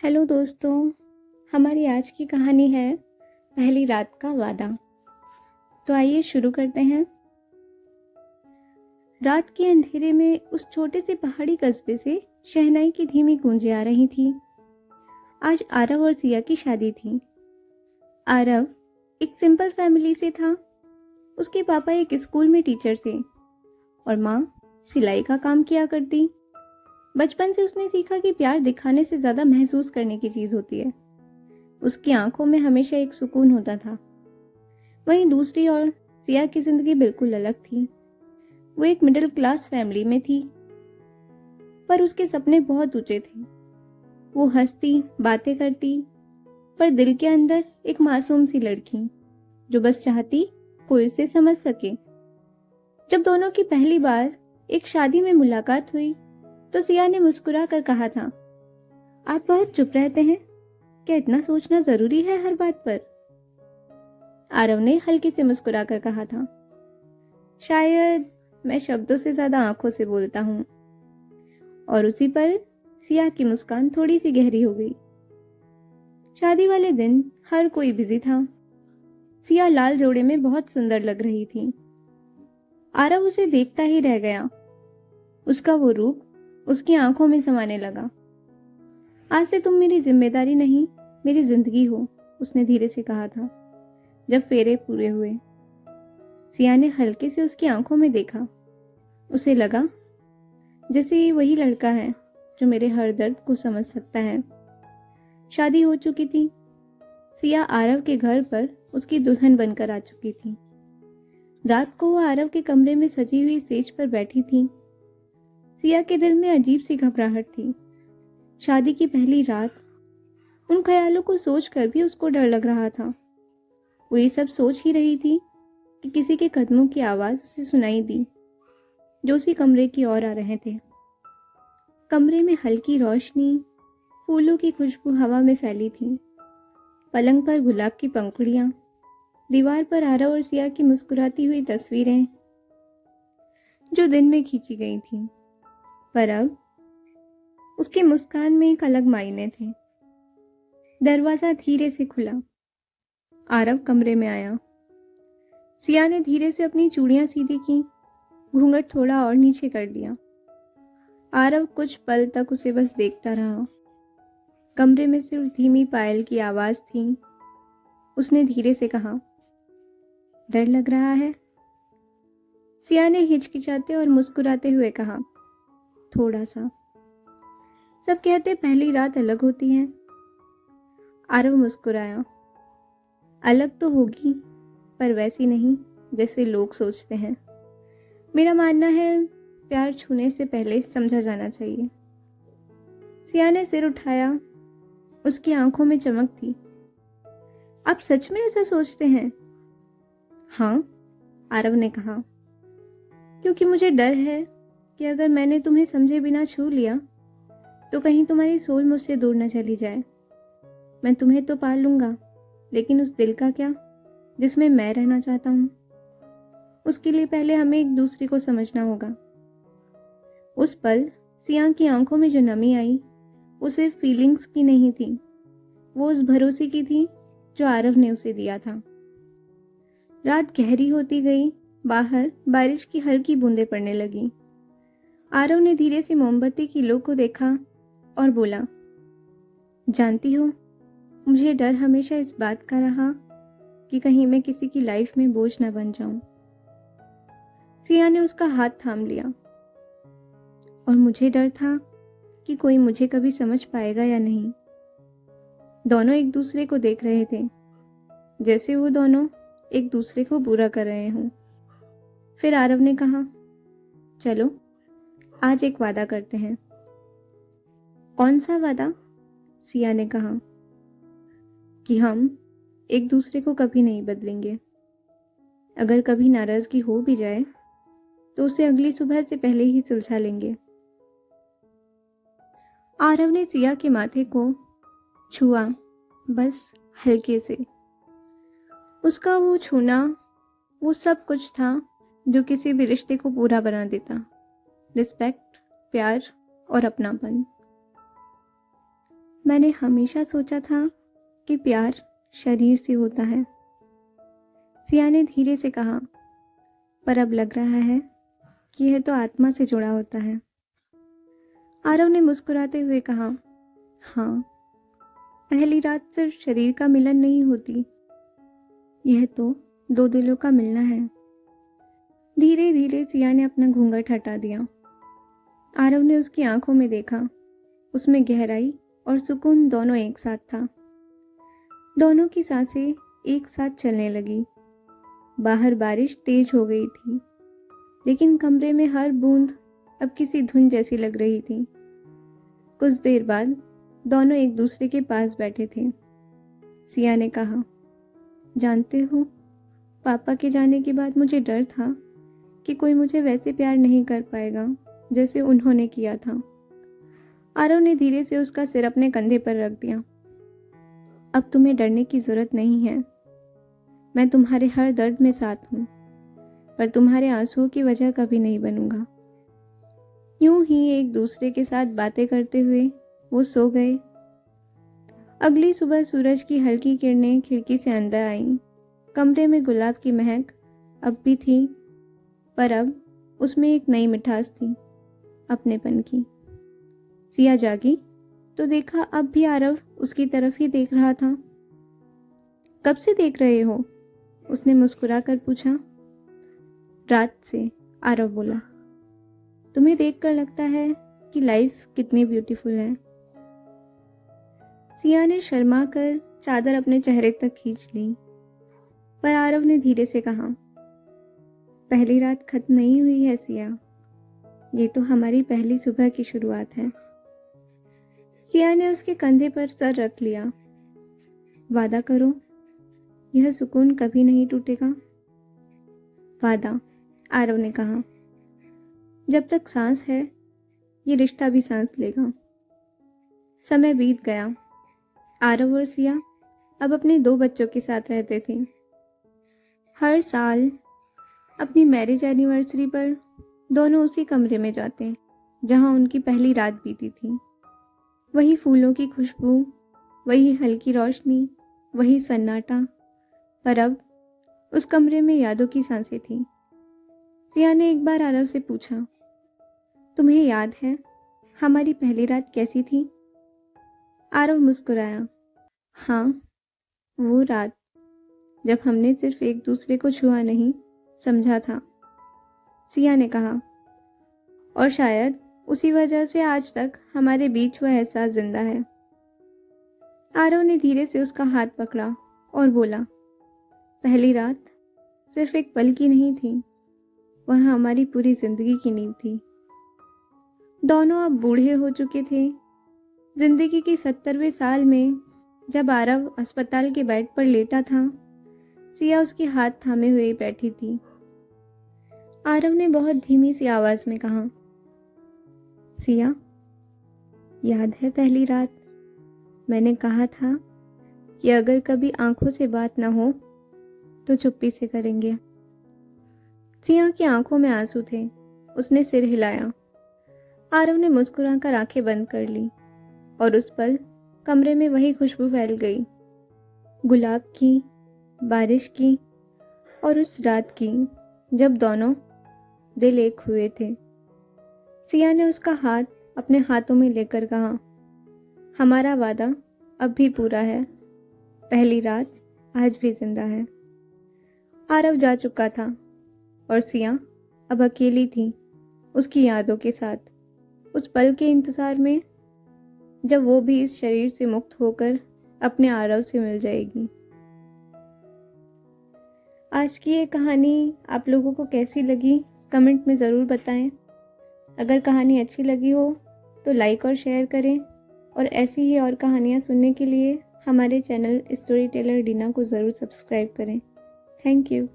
Hello दोस्तों, हमारी आज की कहानी है पहली रात का वादा। तो आइए शुरू करते हैं। रात के अंधेरे में उस छोटे से पहाड़ी कस्बे से शहनाई की धीमी गूंजें आ रही थी। आज आरव और सिया की शादी थी। आरव एक सिंपल फैमिली से था। उसके पापा एक स्कूल में टीचर थे और माँ सिलाई का काम किया करती। बचपन से उसने सीखा कि प्यार दिखाने से ज्यादा महसूस करने की चीज होती है। उसकी आंखों में हमेशा एक सुकून होता था। वहीं दूसरी ओर सिया की जिंदगी बिल्कुल अलग थी। वो एक मिडिल क्लास फैमिली में थी, पर उसके सपने बहुत ऊंचे थे। वो हंसती, बातें करती, पर दिल के अंदर एक मासूम सी लड़की जो बस चाहती कोई उसे समझ सके। जब दोनों की पहली बार एक शादी में मुलाकात हुई तो सिया ने मुस्कुरा कर कहा था, आप बहुत चुप रहते हैं, क्या इतना सोचना जरूरी है हर बात पर? आरव ने हल्के से मुस्कुरा कर कहा था, शायद मैं शब्दों से ज्यादा आंखों से बोलता हूं। और उसी पल सिया की मुस्कान थोड़ी सी गहरी हो गई। शादी वाले दिन हर कोई बिजी था। सिया लाल जोड़े में बहुत सुंदर लग रही थी। आरव उसे देखता ही रह गया। उसका वो रूप उसकी आंखों में समाने लगा। आज से तुम मेरी जिम्मेदारी नहीं, मेरी जिंदगी हो, उसने धीरे से कहा था। जब फेरे पूरे हुए, सिया ने हल्के से उसकी आंखों में देखा। उसे लगा जैसे ये वही लड़का है जो मेरे हर दर्द को समझ सकता है। शादी हो चुकी थी। सिया आरव के घर पर उसकी दुल्हन बनकर आ चुकी थी। रात को वो आरव के कमरे में सजी हुई सेज पर बैठी थी। सिया के दिल में अजीब सी घबराहट थी। शादी की पहली रात, उन ख्यालों को सोचकर भी उसको डर लग रहा था। वो ये सब सोच ही रही थी कि किसी के कदमों की आवाज उसे सुनाई दी जो उसी कमरे की ओर आ रहे थे। कमरे में हल्की रोशनी, फूलों की खुशबू हवा में फैली थी। पलंग पर गुलाब की पंखुड़ियां, दीवार पर आरव और सिया की मुस्कुराती हुई तस्वीरें जो दिन में खींची गई थी, पर अब उसकी मुस्कान में एक अलग मायने थे। दरवाजा धीरे से खुला। आरव कमरे में आया। सिया ने धीरे से अपनी चूड़ियां सीधी की, घूंघट थोड़ा और नीचे कर लिया। आरव कुछ पल तक उसे बस देखता रहा। कमरे में सिर्फ धीमी पायल की आवाज थी। उसने धीरे से कहा, डर लग रहा है? सिया ने हिचकिचाते और मुस्कुराते हुए कहा, थोड़ा सा। सब कहते पहली रात अलग होती है। आरव मुस्कुराया। अलग तो होगी, पर वैसी नहीं जैसे लोग सोचते हैं। मेरा मानना है प्यार छूने से पहले समझा जाना चाहिए। सिया ने सिर उठाया। उसकी आंखों में चमक थी। आप सच में ऐसा सोचते हैं? हाँ, आरव ने कहा, क्योंकि मुझे डर है कि अगर मैंने तुम्हें समझे बिना छू लिया तो कहीं तुम्हारी सोल मुझसे दूर न चली जाए। मैं तुम्हें तो पाल लूंगा, लेकिन उस दिल का क्या जिसमें मैं रहना चाहता हूँ? उसके लिए पहले हमें एक दूसरे को समझना होगा। उस पल सिया की आंखों में जो नमी आई वो सिर्फ फीलिंग्स की नहीं थी, वो उस भरोसे की थी जो आरव ने उसे दिया था। रात गहरी होती गई। बाहर बारिश की हल्की बूंदें पड़ने लगी। आरव ने धीरे से मोमबत्ती की लो को देखा और बोला, जानती हो, मुझे डर हमेशा इस बात का रहा कि कहीं मैं किसी की लाइफ में बोझ न बन जाऊं। सिया ने उसका हाथ थाम लिया। और मुझे डर था कि कोई मुझे कभी समझ पाएगा या नहीं। दोनों एक दूसरे को देख रहे थे, जैसे वो दोनों एक दूसरे को बुरा कर रहे हों। फिर आरव ने कहा, चलो आज एक वादा करते हैं। कौन सा वादा? सिया ने कहा, कि हम एक दूसरे को कभी नहीं बदलेंगे। अगर कभी नाराजगी हो भी जाए तो उसे अगली सुबह से पहले ही सुलझा लेंगे। आरव ने सिया के माथे को छुआ, बस हल्के से। उसका वो छूना वो सब कुछ था जो किसी भी रिश्ते को पूरा बना देता। रिस्पेक्ट, प्यार और अपनापन। मैंने हमेशा सोचा था कि प्यार शरीर से होता है, सिया ने धीरे से कहा, पर अब लग रहा है कि यह तो आत्मा से जुड़ा होता है। आरव ने मुस्कुराते हुए कहा, हाँ, पहली रात सिर्फ शरीर का मिलन नहीं होती, यह तो दो दिलों का मिलना है। धीरे धीरे सिया ने अपना घूंघट हटा दिया। आरव ने उसकी आंखों में देखा, उसमें गहराई और सुकून दोनों एक साथ था। दोनों की सांसें एक साथ चलने लगी। बाहर बारिश तेज हो गई थी, लेकिन कमरे में हर बूंद अब किसी धुन जैसी लग रही थी। कुछ देर बाद दोनों एक दूसरे के पास बैठे थे। सिया ने कहा, जानते हो, पापा के जाने के बाद मुझे डर था कि कोई मुझे वैसे प्यार नहीं कर पाएगा जैसे उन्होंने किया था। आरव ने धीरे से उसका सिर अपने कंधे पर रख दिया। अब तुम्हें डरने की जरूरत नहीं है। मैं तुम्हारे हर दर्द में साथ हूँ, पर तुम्हारे आंसुओं की वजह कभी नहीं बनूंगा। यूं ही एक दूसरे के साथ बातें करते हुए वो सो गए। अगली सुबह सूरज की हल्की किरणें खिड़की से अंदर आईं। कमरे में गुलाब की महक अब भी थी, पर अब उसमें एक नई मिठास थी, अपनेपन की। सिया जागी तो देखा अब भी आरव उसकी तरफ ही देख रहा था। कब से देख रहे हो? उसने मुस्कुरा कर पूछा। रात से, आरव बोला। तुम्हें देखकर लगता है कि लाइफ कितनी ब्यूटीफुल है। सिया ने शर्मा कर चादर अपने चेहरे तक खींच ली, पर आरव ने धीरे से कहा, पहली रात खत्म नहीं हुई है सिया, ये तो हमारी पहली सुबह की शुरुआत है। सिया ने उसके कंधे पर सर रख लिया। वादा करो, यह सुकून कभी नहीं टूटेगा। वादा, आरव ने कहा। जब तक सांस है, ये रिश्ता भी सांस लेगा। समय बीत गया। आरव और सिया अब अपने 2 बच्चों के साथ रहते थे। हर साल अपनी मैरिज एनिवर्सरी पर दोनों उसी कमरे में जाते जहां उनकी पहली रात बीती थी। वही फूलों की खुशबू, वही हल्की रोशनी, वही सन्नाटा, पर अब उस कमरे में यादों की सांसें थी। सिया ने एक बार आरव से पूछा, तुम्हें याद है हमारी पहली रात कैसी थी? आरव मुस्कुराया। हाँ, वो रात जब हमने सिर्फ एक दूसरे को छुआ नहीं, समझा था। सिया ने कहा, और शायद उसी वजह से आज तक हमारे बीच वह एहसास जिंदा है। आरव ने धीरे से उसका हाथ पकड़ा और बोला, पहली रात सिर्फ एक पल की नहीं थी, वह हमारी पूरी जिंदगी की नींव थी। दोनों अब बूढ़े हो चुके थे। जिंदगी के 70वें साल में जब आरव अस्पताल के बेड पर लेटा था, सिया उसके हाथ थामे हुए बैठी थी। आरव ने बहुत धीमी सी आवाज में कहा, सिया, याद है पहली रात मैंने कहा था कि अगर कभी आंखों से बात ना हो तो चुप्पी से करेंगे। सिया की आंखों में आंसू थे। उसने सिर हिलाया। आरव ने मुस्कुराकर आंखें बंद कर ली और उस पल कमरे में वही खुशबू फैल गई, गुलाब की, बारिश की और उस रात की जब दोनों दिल एक हुए थे। सिया ने उसका हाथ अपने हाथों में लेकर कहा, हमारा वादा अब भी पूरा है, पहली रात आज भी जिंदा है। आरव जा चुका था और सिया अब अकेली थी, उसकी यादों के साथ, उस पल के इंतजार में जब वो भी इस शरीर से मुक्त होकर अपने आरव से मिल जाएगी। आज की ये कहानी आप लोगों को कैसी लगी कमेंट में ज़रूर बताएं। अगर कहानी अच्छी लगी हो तो लाइक और शेयर करें, और ऐसी ही और कहानियाँ सुनने के लिए हमारे चैनल स्टोरी टेलर डीना को ज़रूर सब्सक्राइब करें। Thank you.